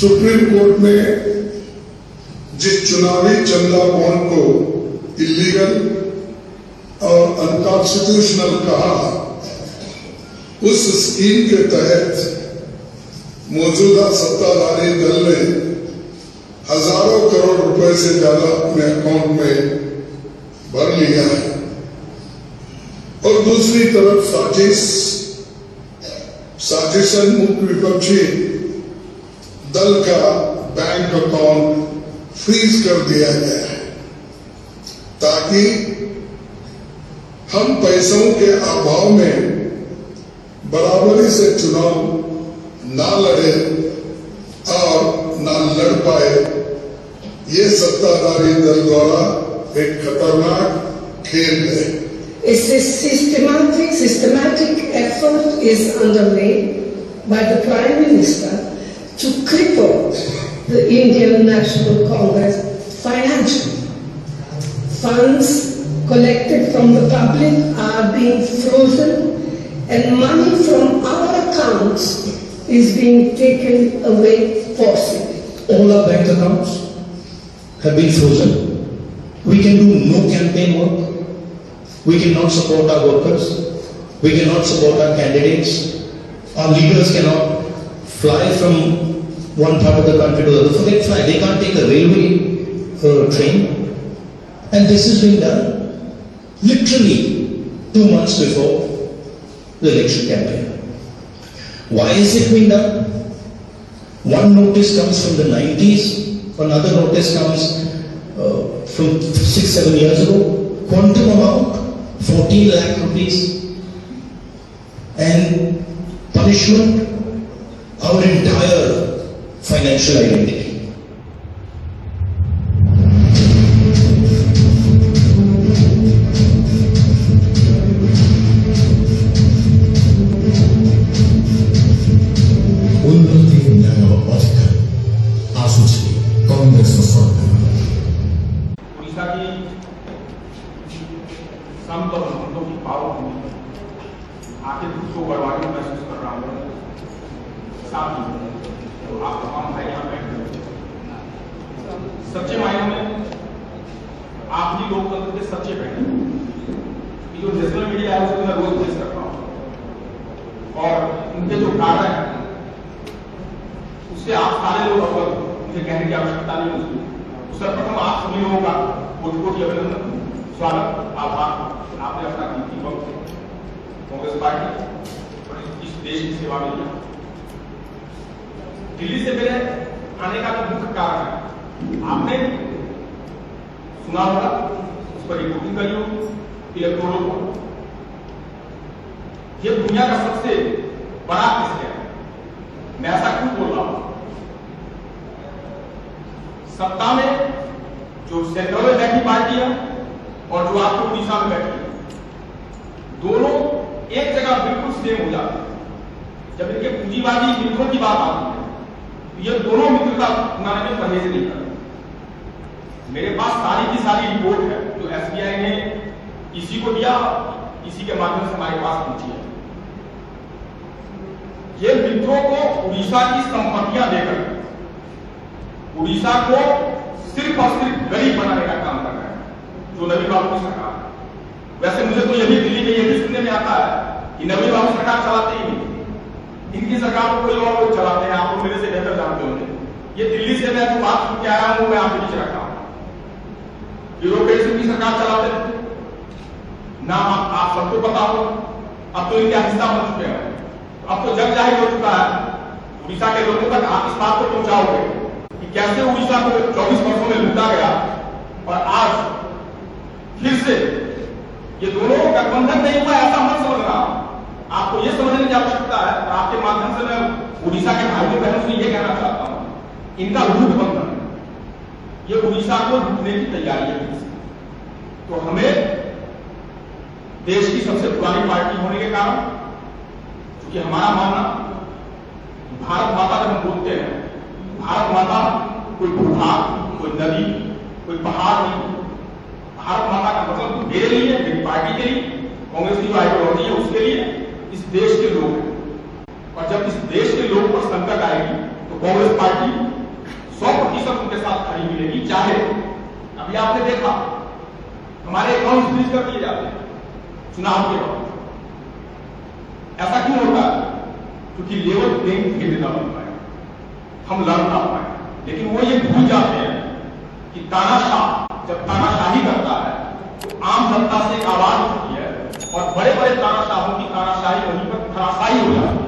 Supreme court ने जिस चुनावी चंदा बॉन्ड को इलीगल और अनकॉन्स्टिट्यूशनल कहा, उस स्कीम के तहत मौजूदा सत्ताधारी दल ने हजारों करोड़ रुपए से ज्यादा अपने अकाउंट में भर लिया है और दूसरी तरफ साजिशन मुक्त विपक्षी दल का बैंक अकाउंट फ्रीज कर दिया गया है ताकि हम पैसों के अभाव में बराबरी से चुनाव ना लड़े और ना लड़ पाए। ये सत्ताधारी दल द्वारा एक खतरनाक खेल है। A systematic effort is underway by the Prime Minister to cripple the Indian National Congress financially. Funds collected from the public are being frozen and money from our accounts is being taken away forcibly. All our bank accounts have been frozen. We can do no campaign work. We cannot support our workers. We cannot support our candidates. Our leaders cannot fly from one part of the country to the other. Forget fly. They can't take a railway train. And this is being done literally 2 months before the election campaign. Why is it being done? One notice comes from the 90s, another notice comes from 6-7 years ago. Quantum amount, 14 lakh rupees, and punishment, our entire financial identity. Orissa की संत और संतों की पावरभूमि आखिर खुद को गौरवान्वित महसूस कर रहा हूँ। साथ ही तो आप तमाम भाई यहाँ बैठे सच्चे मायनों में आप ही लोकतंत्र के सच्चे बैठे। जो नेशनल मीडिया है उसको मैं रोज फेस करता हूँ और उनके जो कारण है उससे आप सारे लोग अवगत मुझे कहने की आवश्यकता नहीं होती। सर्वप्रथम आप सभी लोगों का कोटि-कोटि अभिनंदन, स्वागत, आभार। आपने अपना कीमती वक्त कांग्रेस पार्टी और इस देश की सेवा में दिया। दिल्ली से मेरे आने का जो मुख्य कारण है, आपने सुना होगा, उस पर रिपोर्टिंग करी होगी इलेक्ट्रोल पर। यह दुनिया का सबसे बड़ा किस्सा है। मैं ऐसा क्यों बोल रहा हूं? सत्ता में जो सेंट्रल में बैठी पार्टी है और जो आपको उड़ीसा में बैठी है, दोनों एक जगह बिल्कुल सेम हो जाते हैं। जब इनके पूंजीवादी मित्रों की बात आती है तो ये दोनों मित्रता बनाने में परहेज नहीं करते। मेरे पास सारी की सारी रिपोर्ट है जो एसबीआई ने इसी को दिया, इसी के माध्यम से हमारे पास पहुंची है। ये मित्रों को उड़ीसा की संपत्तियां देकर उड़ीसा को सिर्फ और सिर्फ गरीब बनाने का काम कर रहा है जो नवीन बाबू की सरकार है। वैसे मुझे तो यही दिल्ली में यही सुनने में आता है कि नवीन बाबू सरकार चलाते ही नहीं, इनकी सरकार को कोई और लोग चलाते हैं। आप लोग मेरे से बेहतर जानते होंगे। ये दिल्ली से मैं जो बात सुन के आया हूं मैं आपके बीच रखा हूं। ब्यूरोक्रेसी की सरकार चलाते थे ना, आप सबको पता हो। अब तो इनका हिस्सा बन चुके हैं। अब तो जग जाहिर हो चुका है। उड़ीसा के लोगों तक आप इस बात को पहुंचाओगे कि कैसे उड़ीसा को 24 वर्षों में लूटा गया और आज फिर से ये दोनों गठबंधन नहीं हुआ, ऐसा मत समझना। आपको ये समझने की आवश्यकता है और आपके माध्यम से मैं उड़ीसा के भाइयों बहनों से ये कहना चाहता हूं, इनका लूट बंधन है, ये उड़ीसा को लूटने की तैयारी है। तो हमें देश की सबसे पुरानी पार्टी होने के कारण, क्योंकि हमारा मानना भारत माता जब हम बोलते हैं, भारत माता कोई भूभाग, कोई नदी, कोई पहाड़ नहीं। भारत माता का मतलब मेरे लिए, मेरी पार्टी के लिए, कांग्रेस की जो आइडियोलॉजी है उसके लिए, इस देश के लोग हैं। और जब इस देश के लोग पर संकट आएगी तो कांग्रेस पार्टी 100% उनके साथ खड़ी मिलेगी। चाहे अभी आपने देखा हमारे अकाउंट फ्रीज कर दिए जाते हैं चुनाव के वक्त, ऐसा क्यों होता है? क्योंकि लेवल प्लेइंग फील्ड ना बन पाए, हम लड़ ना पाए। लेकिन वो ये भूल जाते हैं कि तानाशाह जब तानाशाही करता है तो आम जनता से एक आवाज उठती है और बड़े बड़े तानाशाहों की तानाशाही वहीं पर धराशायी हो जाती है।